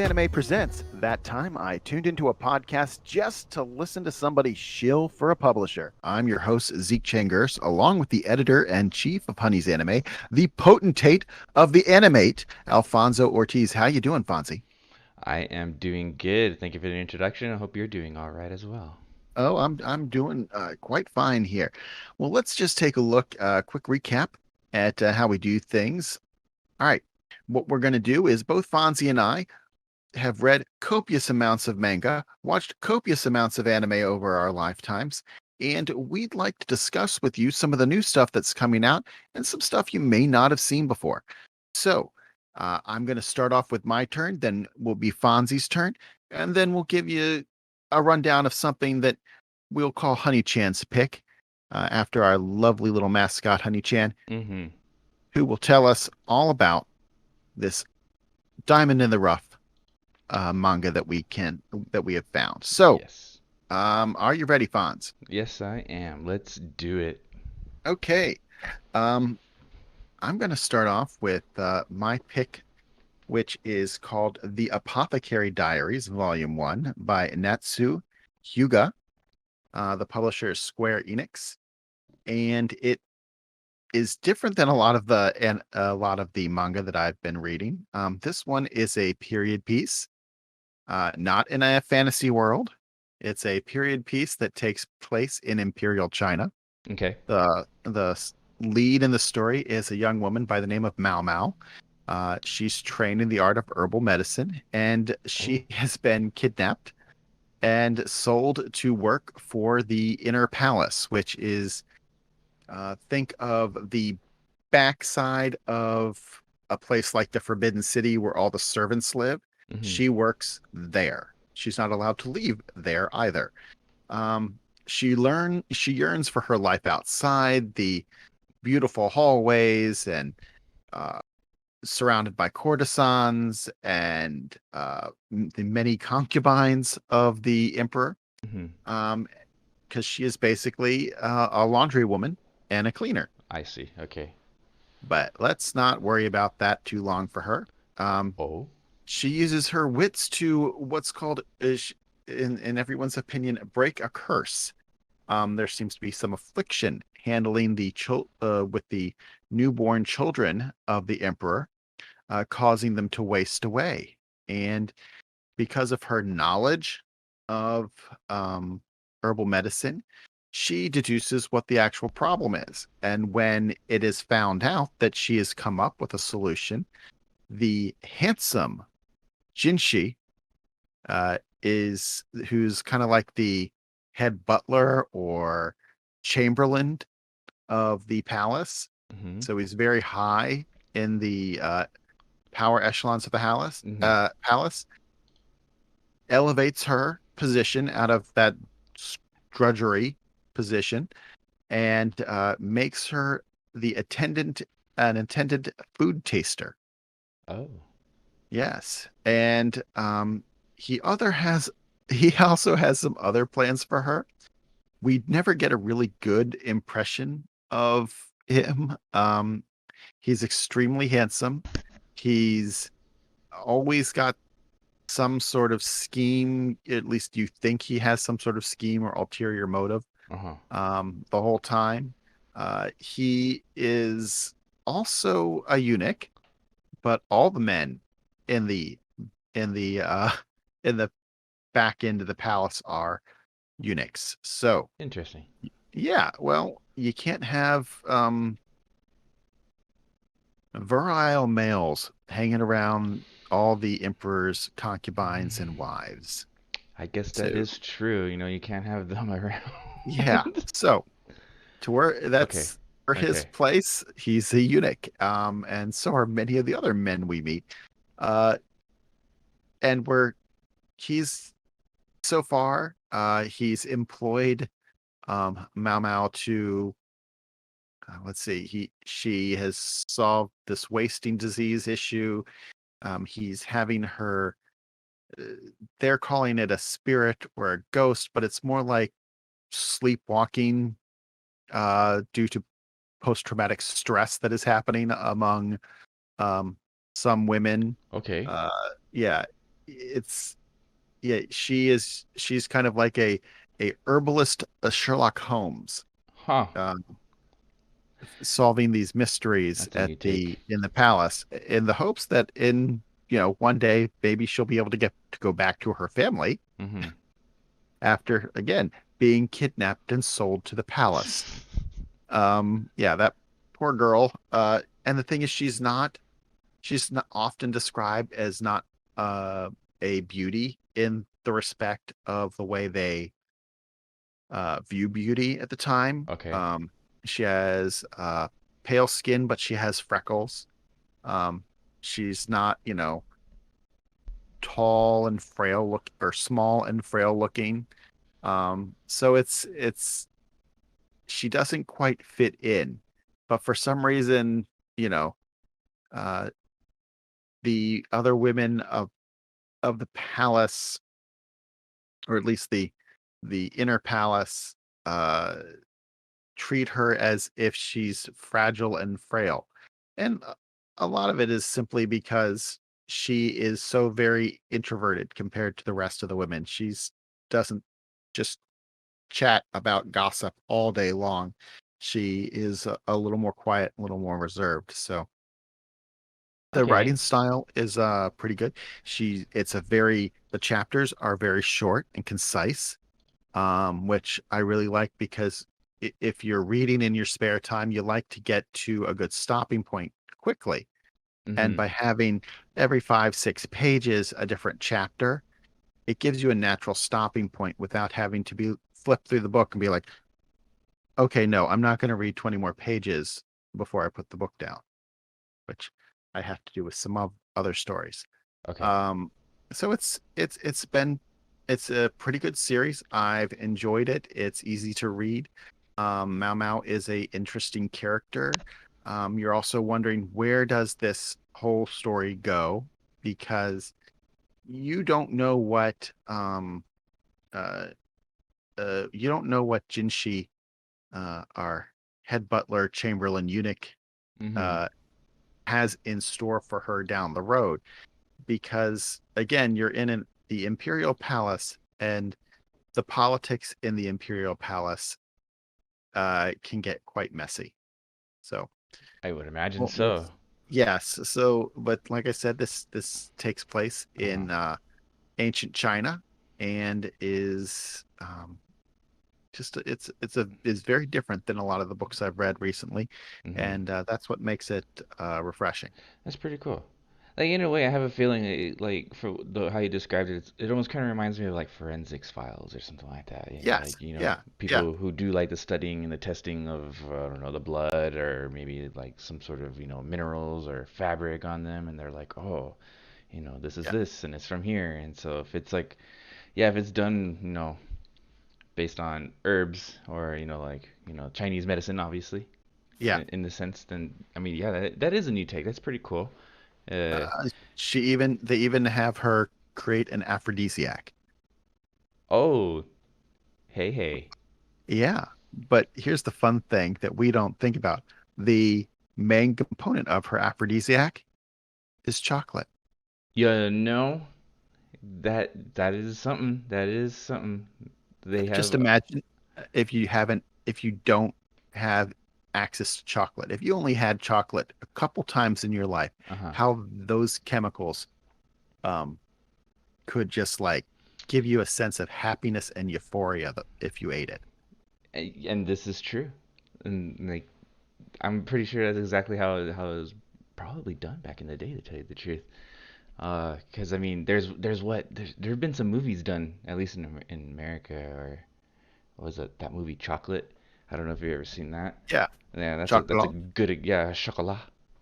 Anime presents That Time I Tuned Into a Podcast Just to Listen to Somebody Shill for a Publisher. I'm your host, Zeke Changers, along with the editor and chief of Honey's Anime, the potentate of the animate, Alfonso Ortiz. How you doing, Fonzy? I am doing good. Thank you for the introduction. I hope you're doing all right as well. Oh, I'm doing quite fine here. Well, let's just take a look, quick recap at how we do things. All right. What we're going to do is both Fonzie and I have read copious amounts of manga, watched copious amounts of anime over our lifetimes, and we'd like to discuss with you some of the new stuff that's coming out and some stuff you may not have seen before. So, I'm going to start off with my turn, then will be Fonzie's turn, and then we'll give you a rundown of something that we'll call Honey Chan's pick after our lovely little mascot, Honey Chan, Mm-hmm. who will tell us all about this diamond in the rough manga that we have found. So, Yes. are you ready, Fonz? Yes, I am. Let's do it. Okay. Um, I'm going to start off with my pick, which is called The Apothecary Diaries, Volume 1 by Natsu Hyuga. The publisher is Square Enix, and it is different than a lot of the manga that I've been reading. This one is a period piece, not in a fantasy world. It's a period piece that takes place in Imperial China. Okay. The lead in the story is a young woman by the name of Mao Mao. She's trained in the art of herbal medicine, and Oh. she has been kidnapped and sold to work for the Inner Palace, which is think of the backside of a place like the Forbidden City where all the servants live. Mm-hmm. She works there. She's not allowed to leave there either. Um, she yearns for her life outside the beautiful hallways and uh, surrounded by courtesans and the many concubines of the emperor. Mm-hmm. Um, because she is basically a laundry woman and a cleaner. I see. Okay. But let's not worry about that too long for her. Um, Oh. she uses her wits to what's called, in everyone's opinion, break a curse. There seems to be some affliction handling with the newborn children of the emperor, causing them to waste away. And because of her knowledge of herbal medicine, she deduces what the actual problem is. And when it is found out that she has come up with a solution, the handsome Jinshi is who's kind of like the head butler or chamberlain of the palace. Mm-hmm. So he's very high in the power echelons of the Mm-hmm. palace, elevates her position out of that drudgery position and makes her the an attendant food taster. Oh. Yes, and he also has some other plans for her. We never get a really good impression of him. He's extremely handsome. He's always got some sort of scheme. At least you think he has some sort of scheme or ulterior motive Uh-huh. the whole time. He is also a eunuch, but all the men in the in the back end of the palace are eunuchs. So Interesting. yeah, well, you can't have virile males hanging around all the emperor's concubines and wives. I guess that So is true. You can't have them around. yeah, so to where Okay. that's for his Okay. place, he's a eunuch, and so are many of the other men we meet. Uh, and where he's so far, he's employed Mao Mao to let's see, she has solved this wasting disease issue. He's having her. uh, They're calling it a spirit or a ghost, but it's more like sleepwalking due to post-traumatic stress that is happening among um, some women. Okay. Uh, yeah, it's yeah, she's kind of like a herbalist, a Sherlock Holmes, Huh. uh, solving these mysteries That's a at new take. the in the palace in the hopes that in one day maybe she'll be able to get to go back to her family Mm-hmm. after again being kidnapped and sold to the palace. Yeah, that poor girl. And the thing is, she's not often described as not uh a beauty in the respect of the way they view beauty at the time. Okay. She has pale skin, but she has freckles. Um, she's not, tall and frail look or small and frail looking. So it's she doesn't quite fit in, but for some reason, you know, uh, the other women of the palace, or at least the inner palace, uh, treat her as if she's fragile and frail. And a lot of it is simply because she is so very introverted compared to the rest of the women. She's doesn't just chat about gossip all day long. She is a little more quiet, a little more reserved. So the Okay. writing style is pretty good. The chapters are very short and concise, which I really like because if you're reading in your spare time, you like to get to a good stopping point quickly. And Mm-hmm. by having every 5, 6 pages a different chapter, it gives you a natural stopping point without having to be flip through the book and be like, okay, no, I'm not going to read 20 more pages before I put the book down, which I have to do with some other stories. Okay. Um, so it's a pretty good series. I've enjoyed it. It's easy to read. Mao Mao is a interesting character. You're also wondering where does this whole story go because you don't know what uh you don't know what Jinshi, our head butler, chamberlain, eunuch, Mm-hmm. uh has in store for her down the road because again you're in the imperial palace and the politics in the imperial palace can get quite messy. So I would imagine well, we'll so. yes, so but like I said, this takes place Uh-huh. in ancient China and is just is very different than a lot of the books I've read recently, Mm-hmm. and that's what makes it refreshing. That's pretty cool. Like in a way, I have a feeling like for how you described it, it almost kind of reminds me of like forensics files or something like that. You know, Yes, like yeah, yeah, people who do like the studying and the testing of I don't know the blood or maybe like some sort of minerals or fabric on them, and they're like, oh, this is yeah, this and it's from here. And so if it's like, yeah, if it's done, based on herbs or like Chinese medicine, obviously, yeah. in the sense, then I mean, yeah, that is a new take. That's pretty cool. Uh, They even have her create an aphrodisiac. oh, hey, hey. Yeah, but here's the fun thing that we don't think about. The main component of her aphrodisiac is chocolate. You know, that is something. That is something. They Just have, imagine if you don't have access to chocolate. If you only had chocolate a couple times in your life, uh-huh. how those chemicals um could just like give you a sense of happiness and euphoria if you ate it. And this is true. And like, I'm pretty sure that's exactly how it was probably done back in the day, to tell you the truth. 'Cause I mean, there have been some movies done, at least in America, or what was it that movie Chocolate? I don't know if you've ever seen that. Yeah, Yeah, that's a chocolate. good, yeah, chocolat.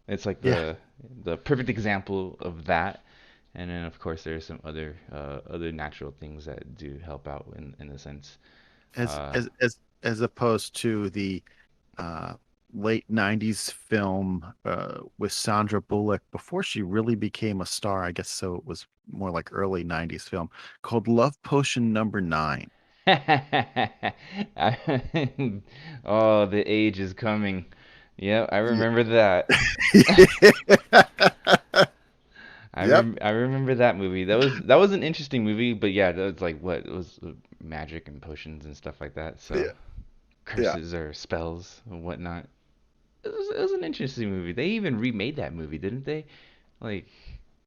It's like Yeah, the perfect example of that. And then of course there's some other natural things that do help out in a sense. as Uh, as as as opposed to the uh, late '90s film with Sandra Bullock before she really became a star. I guess so. It was more like early '90s film called Love Potion Number Nine. oh, the age is coming. Yep, I Yeah. remember that. Yep. I remember that movie. That was an interesting movie, but yeah, that was like what it was magic and potions and stuff like that. Yeah. So Yeah. curses or spells and whatnot. It was an interesting movie. They even remade that movie, didn't they? Like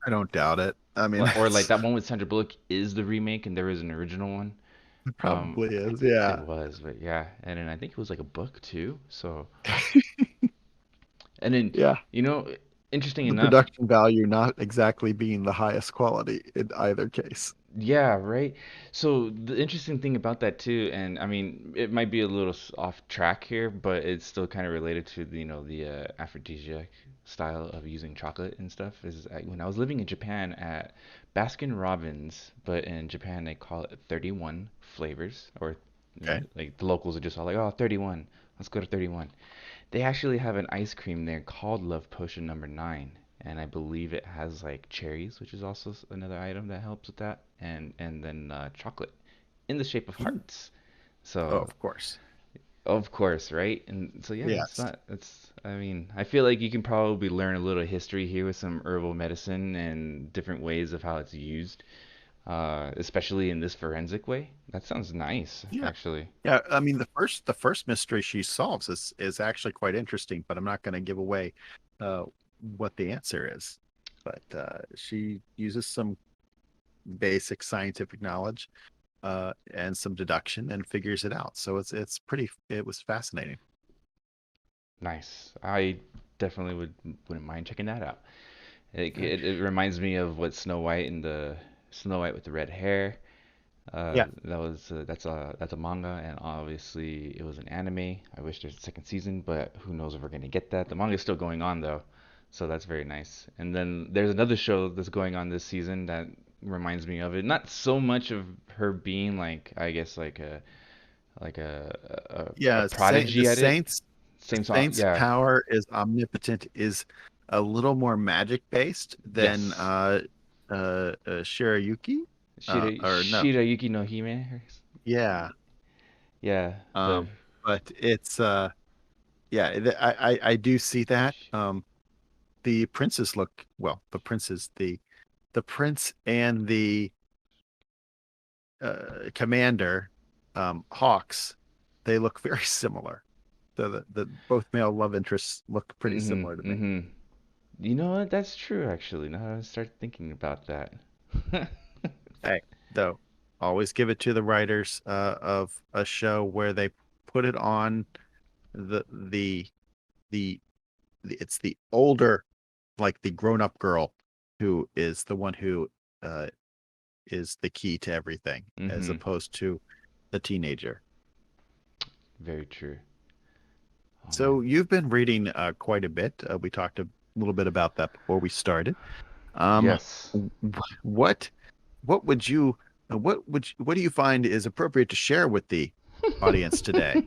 I don't doubt it. I mean, or like that's that one with Sandra Bullock is the remake and there was an original one. it Um, probably is. it Yeah. was, but yeah, and then I think it was like a book too. So and then Yeah. you know, interesting The enough, production value not exactly being the highest quality in either case. yeah, right. So the interesting thing about that too, and I mean, it might be a little off track here, but it's still kind of related to the aphrodisiac style of using chocolate and stuff. When I was living in Japan at Baskin Robbins, but in Japan they call it 31 flavors, or Okay. like the locals are just all like, oh, 31, let's go to 31. They actually have an ice cream there called Love Potion number 9, and I believe it has like cherries, which is also another item that helps with that, and then chocolate in the shape of Mm. hearts. Oh, So, of course. of course, right? And so yeah, it's Yes. not it's I mean, I feel like you can probably learn a little history here with some herbal medicine and different ways of how it's used, especially in this forensic way. That sounds nice, Yeah. actually. Yeah. I mean, the first mystery she solves is actually quite interesting, but I'm not going to give away uh, what the answer is. But she uses some basic scientific knowledge and some deduction and figures it out. So it was fascinating. Nice. I definitely wouldn't mind checking that out. It, Right. it, it reminds me of what Snow White and the Snow White with the red hair. Yeah. That's a manga, and obviously it was an anime. I wish there's a second season, but who knows if we're gonna get that. The manga's still going on though, so that's very nice. And then there's another show that's going on this season that reminds me of it. Not so much of her being like, I guess like a Yeah. prodigy at it. The Same song, Saint's yeah. power is omnipotent is a little more magic based than Yes. Shirayuki. Or no. Shirayuki no Hime. Yeah. Yeah, the Um, but it's yeah, I do see that. The princes look well, the prince and the commander, Hawks, they look very similar. The both male love interests look pretty similar to me. mm-hmm. You know what? That's true, actually. Now that I start thinking about that. Hey, though, always give it to the writers of a show where they put it on the the the, it's the older, like the grown-up girl who is the one who uh is the key to everything as Mm-hmm. opposed to the teenager. Very true. Oh man. So you've been reading quite a bit. We talked a little bit about that before we started. Um, Yes. what what do you find is appropriate to share with the audience today?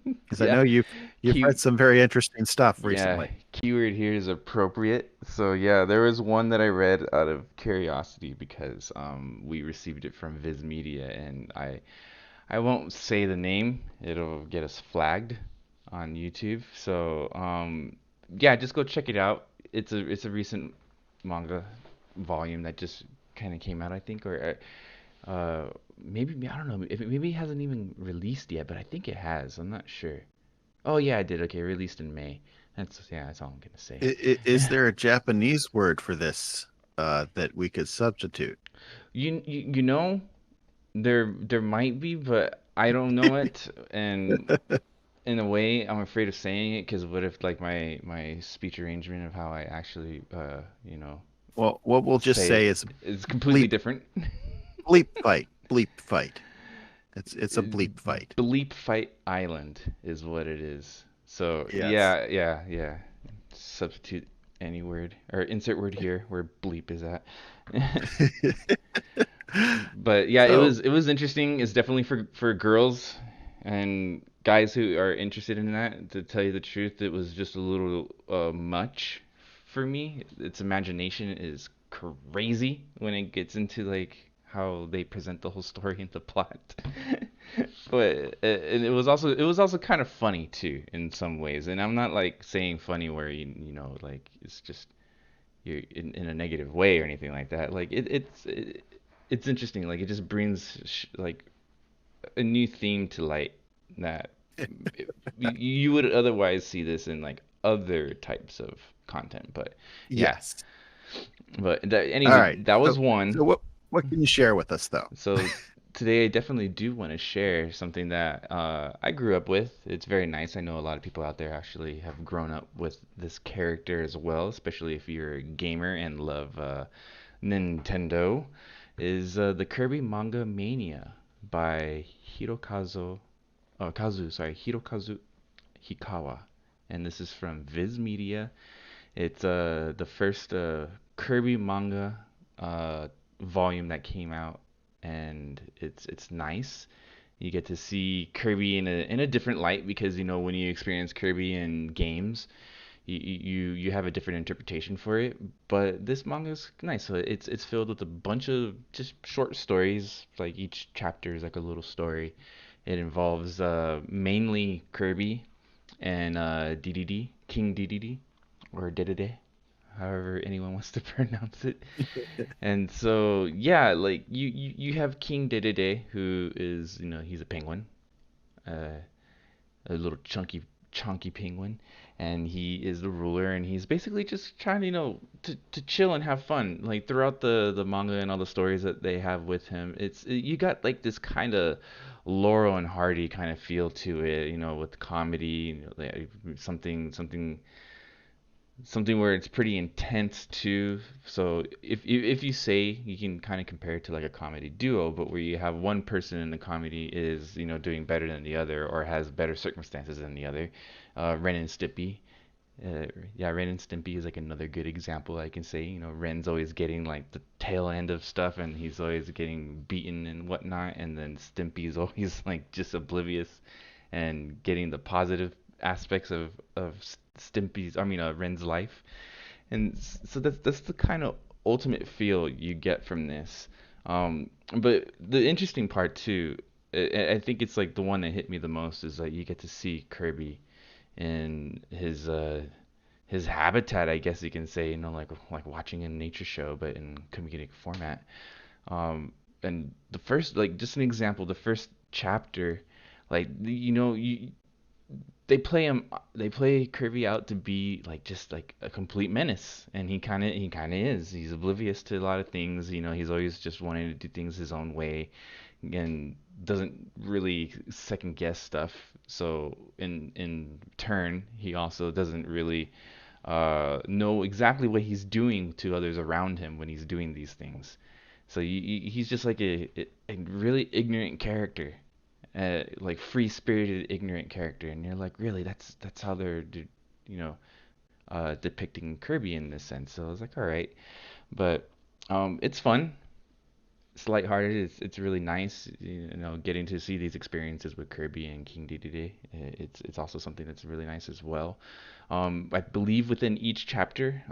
Because I Yeah. know you've read Key. some very interesting stuff Yeah. recently. Keyword here is appropriate. So yeah, there was one that I read out of curiosity because we received it from Viz Media, and I won't say the name. It'll get us flagged on YouTube. So, yeah, just go check it out. It's a recent manga volume that just kind of came out, I think, or maybe I don't know. If maybe it hasn't even released yet, but I think it has. I'm not sure. Oh yeah, I did. Okay, released in May. That's all I'm gonna say. Is there a Japanese word for this that we could substitute? You know, there might be, but I don't know it, and in a way, I'm afraid of saying it because what if like my speech arrangement of how I actually Well, what we'll just say say it is is completely bleep different. bleep fight. It's a bleep fight. Bleep Fight Island is what it is. So Yes. yeah. Substitute any word or insert word here where bleep is at. But yeah, it So was it was interesting. It's definitely for girls and guys who are interested in that. To tell you the truth, it was just a little much for me. Its imagination is crazy when it gets into like how they present the whole story and the plot. But and it was also kind of funny too in some ways. And I'm not like saying funny where you know like it's just you're in a negative way or anything like that. Like it's interesting. Like it just brings like a new theme to light that you would otherwise see this in like other types of content. But yeah, Yes. All anyway, right. that was So one. so what can you share with us though? So today I definitely do want to share something that I grew up with. It's very nice. I know a lot of people out there actually have grown up with this character as well, especially if you're a gamer and love Nintendo. Is the Kirby Manga Mania by Hirokazu Hikawa, and this is from Viz Media. It's the first Kirby manga uh, volume that came out, and it's nice. You get to see Kirby in a different light because you know when you experience Kirby in games, you have a different interpretation for it. But this manga is nice. So it's filled with a bunch of just short stories. Like each chapter is like a little story. It involves mainly Kirby and DDD, King DDD, or Dedede, however anyone wants to pronounce it. And so yeah, like you have King Dedede, who is he's a penguin, uh, a little chunky penguin, and he is the ruler, and he's basically just trying to to chill and have fun. Like throughout the manga and all the stories that they have with him, you got like this kind of Laurel and Hardy kind of feel to it, with comedy, like something where it's pretty intense too. So if you say you can kind of compare it to like a comedy duo, but where you have one person in the comedy is doing better than the other or has better circumstances than the other. Ren and Stimpy. Uh, yeah, Ren and Stimpy is like another good example I can say. Ren's always getting like the tail end of stuff and he's always getting beaten and whatnot, and then Stimpy's always like just oblivious and getting the positive aspects of Ren's life. And so that's the kind of ultimate feel you get from this. But the interesting part too, I think it's like the one that hit me the most is that you get to see Kirby in his habitat, I guess you can say, like watching a nature show, but in comedic format. And the first, like, just an example, the first chapter, like, they play Kirby out to be like just like a complete menace, and he kind of is. He's oblivious to a lot of things. He's always just wanting to do things his own way, and doesn't really second guess stuff. So in turn, he also doesn't really know exactly what he's doing to others around him when he's doing these things. So he's just like a really ignorant character, like free spirited ignorant character, and you're like, really, that's how they're you know depicting Kirby in this sense. So I was like, all right, but it's fun. It's lighthearted. It's really nice, getting to see these experiences with Kirby and King Dedede. It's also something that's really nice as well. I believe within each chapter,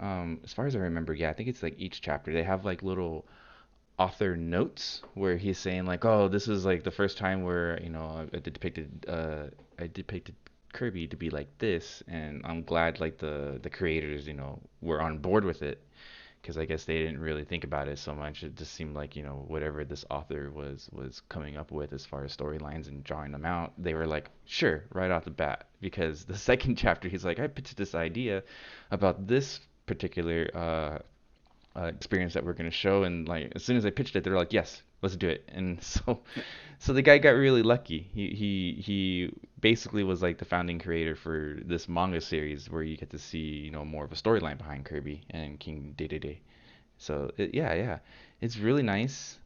as far as I remember, yeah, I think it's like each chapter they have like little author notes where he's saying like, oh, this is like the first time where I depicted Kirby to be like this, and I'm glad like the creators were on board with it, because I guess they didn't really think about it so much. It just seemed like whatever this author was coming up with as far as storylines and drawing them out, they were like, sure, right off the bat. Because the second chapter, he's like, I pitched this idea about this particular experience that we're going to show, and like as soon as I pitched it, they're like, yes, let's do it. And so the guy got really lucky. He basically was like the founding creator for this manga series where you get to see more of a storyline behind Kirby and King Dedede. So yeah, it's really nice.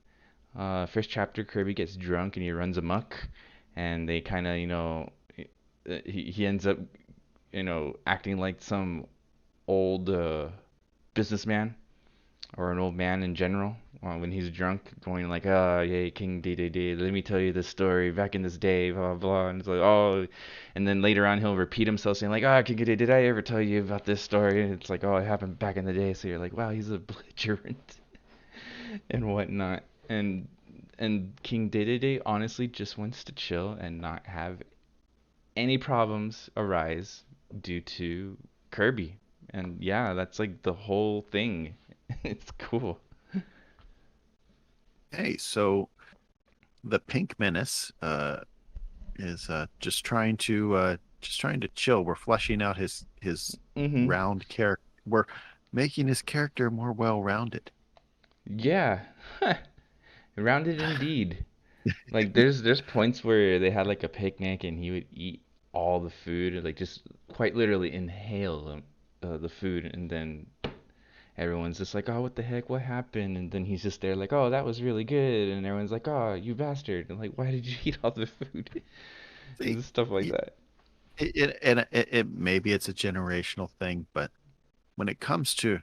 First chapter, Kirby gets drunk and he runs amok, and they kind of he ends up acting like some old businessman, or an old man in general, when he's drunk, going like, "Ah, yeah, King D, let me tell you this story back in this day, blah blah blah," and it's like, "Oh," and then later on he'll repeat himself saying like, "Ah, King D, did I ever tell you about this story?" And it's like, "Oh, it happened back in the day," so you're like, "Wow, he's a belligerent," and whatnot, and King Dedede honestly just wants to chill and not have any problems arise due to Kirby. And yeah, that's like the whole thing. It's cool. Hey, so the Pink Menace is just trying to chill. We're fleshing out his Mm-hmm. round character. We're making his character more well-rounded. Yeah. Rounded indeed. Like there's points where they had like a picnic and he would eat all the food, like just quite literally inhale the food, and then everyone's just like, "Oh, what the heck? What happened?" And then he's just there like, "Oh, that was really good." And everyone's like, "Oh, you bastard." And like, "Why did you eat all the food?" And See, just stuff like y- that. it maybe it's a generational thing, but when it comes to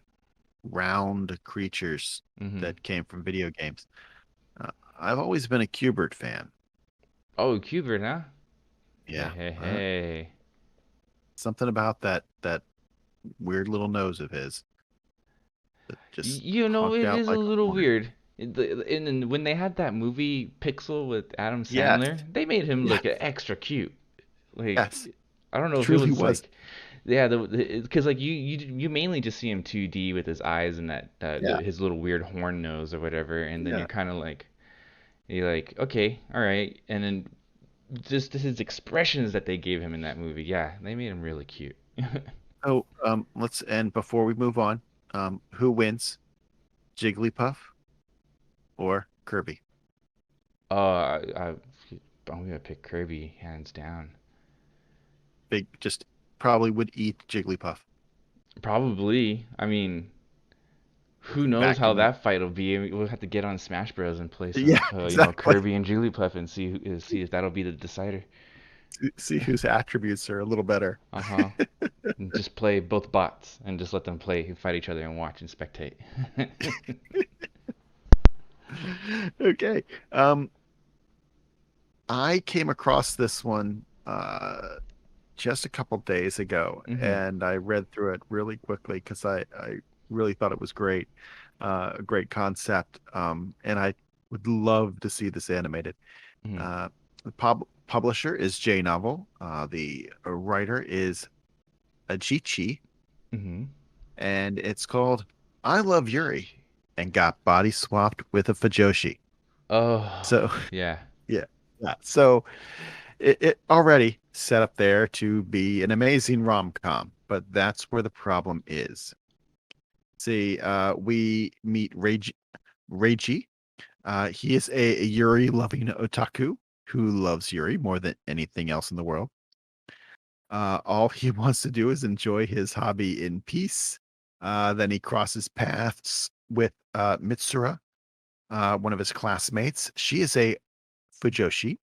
round creatures Mhm. that came from video games, I've always been a Cubert fan. Oh, Cubert, huh? Hey, Yeah, hey, hey. something about that weird little nose of his that just You know, honked it out is a like a little horn. weird. And when they had that movie Pixel with Adam Yes, Sandler, they made him yes, look extra cute. yes. Like, I don't know if it Truly was was. like, yeah, because like you mainly just see him 2D with his eyes and Yeah, his little weird horn nose or whatever, and then yeah. you're kind of like, you're like, okay, all right, and then just his expressions that they gave him in that movie, yeah, they made him really cute. So let's end before we move on. Who wins, Jigglypuff or Kirby? I'm gonna pick Kirby hands down. Big, just probably would eat Jigglypuff Probably. I mean, who knows back how in. that fight will be? We'll have to get on Smash Bros. And play Yeah, some, exactly. Kirby and Jigglypuff and see if that'll be the decider. See whose attributes are a little better. Uh-huh. And just play both bots and just let them play, fight each other and watch and spectate. Okay. Um, I came across this one just a couple days ago, Mm-hmm. and I read through it really quickly because I really thought it was great, a great concept, and I would love to see this animated. Mm-hmm. Uh, the publisher is J Novel. The writer is Ajichi, Mm-hmm. and it's called "I Love Yuri" and got body swapped with a Fujoshi. Oh, So yeah. yeah, yeah. So it already set up there to be an amazing rom-com, but that's where the problem is. See, we meet Reiji. He is a Yuri loving otaku who loves Yuri more than anything else in the world. All he wants to do is enjoy his hobby in peace. Then he crosses paths with Mitsura, one of his classmates. She is a Fujoshi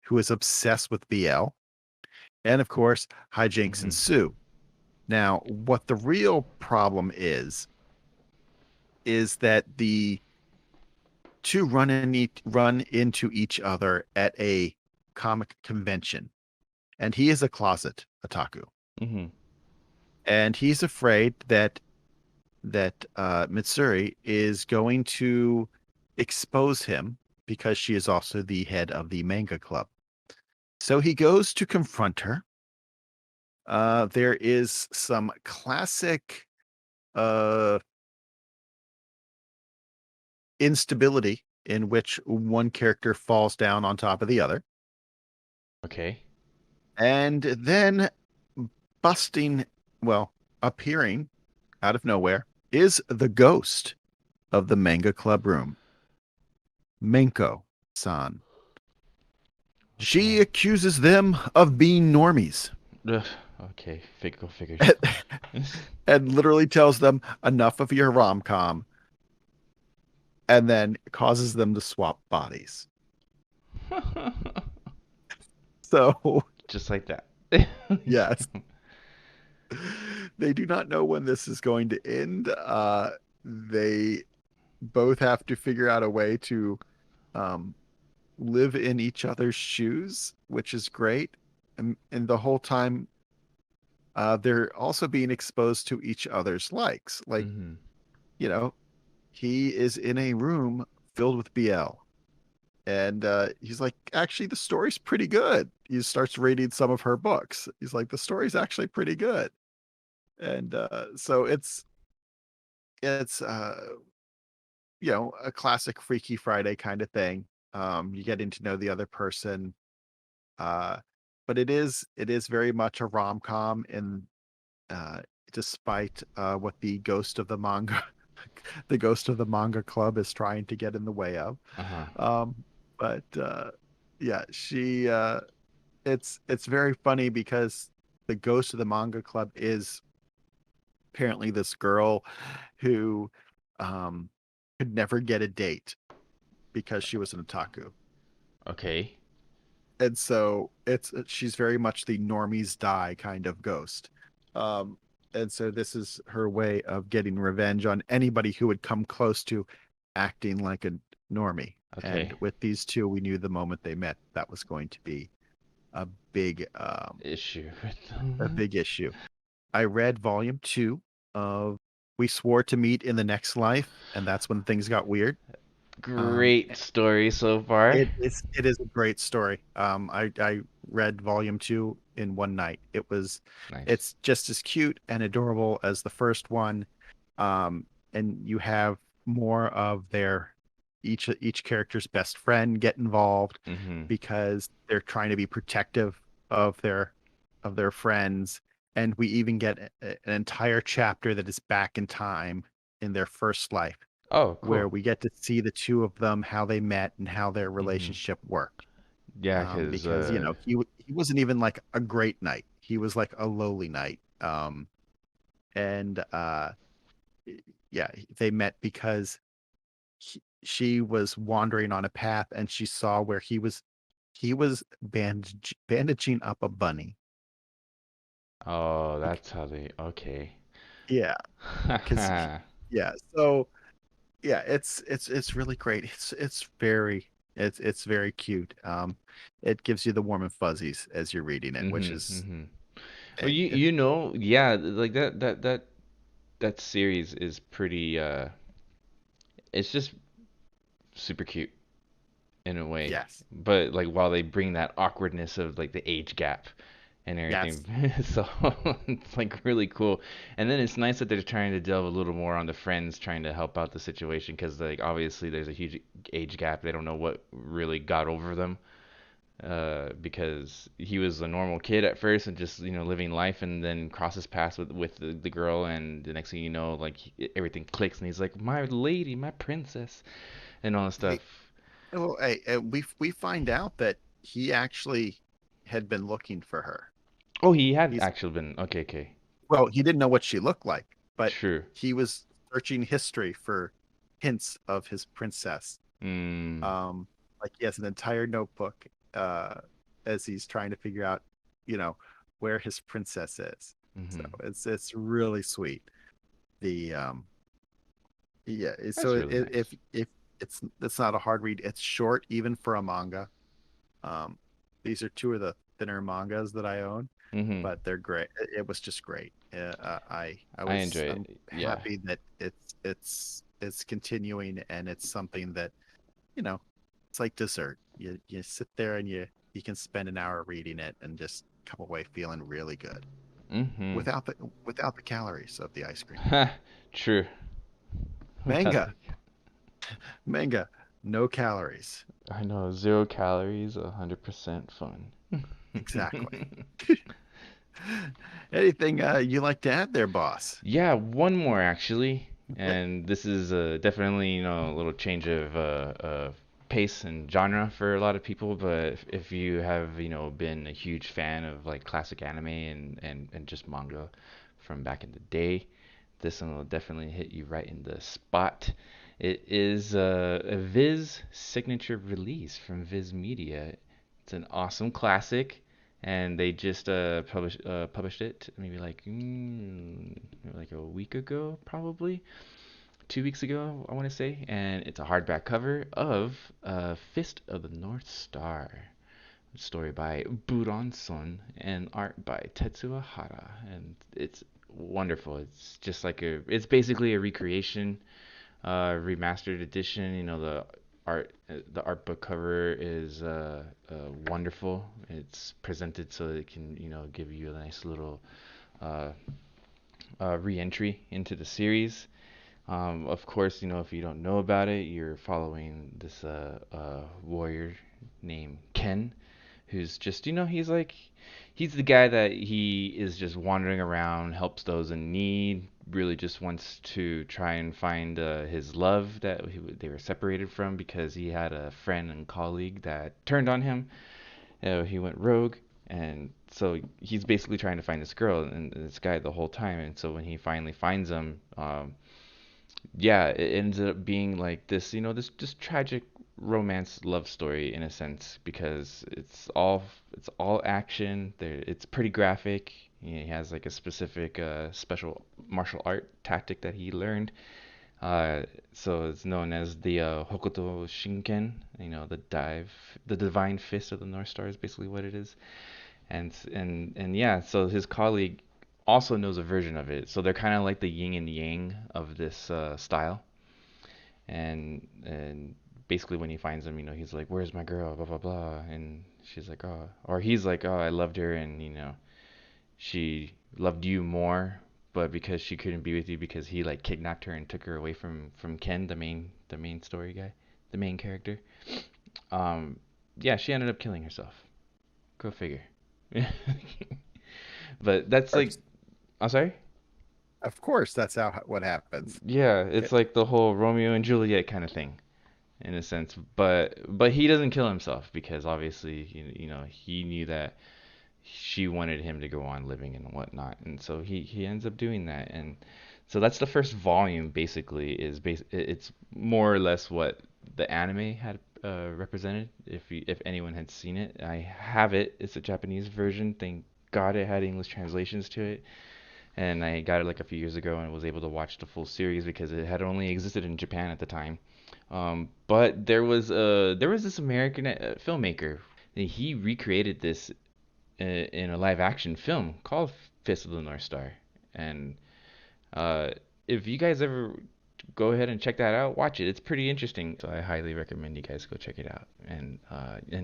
who is obsessed with BL. And of course, hijinks Mm-hmm. ensue. Now, what the real problem is that the two run into each other at a comic convention, and he is a closet otaku, Mm-hmm. and he's afraid that Mitsuri is going to expose him because she is also the head of the manga club. So he goes to confront her. There is some classic uh instability in which one character falls down on top of the other. Okay. And then busting, well, appearing out of nowhere is the ghost of the manga club room, Menko san. She Okay. accuses them of being normies Ugh. Okay. Go figures. and, and literally tells them enough of your rom com and then causes them to swap bodies. So, Just like that. yes, they do not know when this is going to end. They both have to figure out a way to um, live in each other's shoes, which is great. And the whole time, they're also being exposed to each other's likes. Like, Mm-hmm. you know, he is in a room filled with BL. And he's like, actually, the story's pretty good. He starts reading some of her books. He's like, the story's actually pretty good. And so it's a classic Freaky Friday kind of thing. You getting to know the other person, uh, but it is very much a rom com, in uh, despite what the ghost of the manga, the ghost of the manga club is trying to get in the way of. Uh-huh. Um, but yeah, it's very funny because the ghost of the manga club is apparently this girl who um, could never get a date because she was an otaku. Okay. And so she's very much the normies die kind of ghost. Um, and so this is her way of getting revenge on anybody who would come close to acting like a normie. And Okay. with these two, we knew the moment they met that was going to be a big Issue with a them. big issue. I read volume 2 of We Swore to Meet in the Next Life, and that's when things got weird. Um, Great story so far. it is a great story. I read volume 2 in one night. Nice. It's just as cute and adorable as the first one. And you have more of their each character's best friend get involved Mm-hmm. because they're trying to be protective of their friends. And we even get an entire chapter that is back in time in their first life, Oh, where cool. we get to see the two of them, how they met and how their Mm-hmm. relationship worked. Yeah, 'cause Because he wasn't even like a great knight; he was like a lowly knight. And yeah, they met because she was wandering on a path and she saw where he was bandaging up a bunny. oh, that's how they okay. Yeah, because yeah, so yeah, it's really great. It's very cute. It gives you the warm and fuzzies as you're reading it, which Mm-hmm. is Mm-hmm. Well, it, it, yeah, like that series is pretty it's just super cute in a way. yes, But like while they bring that awkwardness of like the age gap and everything. yes. So it's like really cool. And then it's nice that they're trying to delve a little more on the friends trying to help out the situation because like obviously there's a huge age gap. They don't know what really got over them. Because he was a normal kid at first and just living life, and then crosses paths with the girl, and the next thing you know, like everything clicks, and he's like, my lady, my princess, and all that Hey, stuff. well, hey, we find out that he actually had been looking for her. Oh, he had He's actually been okay, okay, Well, he didn't know what she looked like, but true. he was searching history for hints of his princess. Mm, Um, like he has an entire notebook as he's trying to figure out, you know, where his princess is. So mm-hmm. it's really sweet. The Yeah, so That's really nice. if it's not a hard read, it's short even for a manga. Um, these are two of the thinner mangas that I own, Mm-hmm. but they're great. It was just great. I enjoy I'm it. Yeah. happy that it's continuing, and it's something that you know it's like dessert. You sit there and you can spend an hour reading it and just come away feeling really good Mm-hmm. without the calories of the ice cream. Ha, true. Without Manga, the, manga, no calories. I know, 0 calories, 100% fun. Exactly. Anything you like to add there, boss? Yeah, one more actually, Okay. and this is definitely a little change of pace and genre for a lot of people. But if you have been a huge fan of like classic anime and just manga from back in the day, this one will definitely hit you right in the spot. It is a Viz signature release from Viz Media. It's an awesome classic, and they just published it maybe like a week ago, probably 2 weeks ago, I want to say. And it's a hardback cover of Fist of the North Star, story by Buron-son and art by Tetsuo Hara, and it's wonderful. It's just like it's basically a recreation, remastered edition. The art book cover is wonderful. It's presented so it can give you a nice little uh, re-entry into the series. Of course, if you don't know about it, you're following this warrior named Ken, who's just, he's the guy that he is just wandering around, helps those in need, really just wants to try and find his love that they were separated from because he had a friend and colleague that turned on him. He went rogue, and so he's basically trying to find this girl and this guy the whole time. And so when he finally finds him, yeah, it ends up being like this, this just tragic romance love story in a sense because it's all action. It's pretty graphic. He has like a specific special martial art tactic that he learned. Uh, so it's known as the Hokuto Shinken. The divine fist of the North Star is basically what it is. And yeah, so his colleague also knows a version of it. So they're kind of like the yin and yang of this style. And basically when he finds him, he's like, "Where's my girl?" Blah blah blah, and she's like, "Oh," or he's like, "Oh, I loved her, and she loved you more, but because she couldn't be with you because he like kidnapped her and took her away from Ken, the main story guy, the main character. Um, yeah, she ended up killing herself. Go figure." But that's like, I'm sorry. Of course, that's what happens. Yeah, Okay. it's like the whole Romeo and Juliet kind of thing in a sense, but he doesn't kill himself because obviously he knew that she wanted him to go on living and whatnot, and so he ends up doing that, and so that's the first volume. Basically, it's more or less what the anime had represented. If anyone had seen it, I have it. It's a Japanese version. Thank God it had English translations to it, and I got it like a few years ago and was able to watch the full series because it had only existed in Japan at the time. But there was this American filmmaker. He recreated this in a live action film called Fist of the North Star. And uh, if you guys ever go ahead and check that out, watch it. It's pretty interesting. So I highly recommend you guys go check it out. And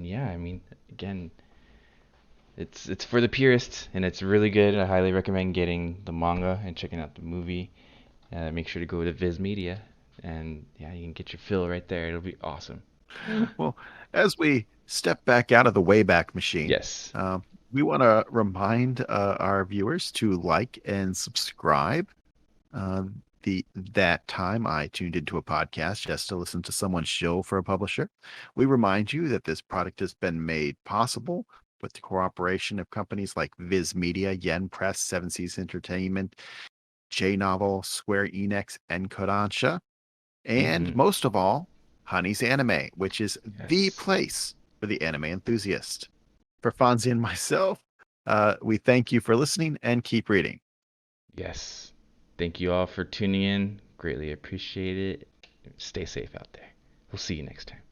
yeah, I mean, again, it's for the purists and it's really good. I highly recommend getting the manga and checking out the movie. Make sure to go to Viz Media, and yeah, you can get your fill right there. It'll be awesome. Well, as we step back out of the Wayback Machine, Yes. uh, we want to remind our viewers to like and subscribe. Uh, that time I tuned into a podcast just to listen to someone shill for a publisher. We remind you that this product has been made possible with the cooperation of companies like Viz Media, Yen Press, Seven Seas Entertainment, J Novel, Square Enix, and Kodansha. And Mm-hmm. most of all, Honey's Anime, which is the Yes. place for the anime enthusiast. For Fonzie and myself, we thank you for listening and keep reading. Yes. Thank you all for tuning in. Greatly appreciate it. Stay safe out there. We'll see you next time.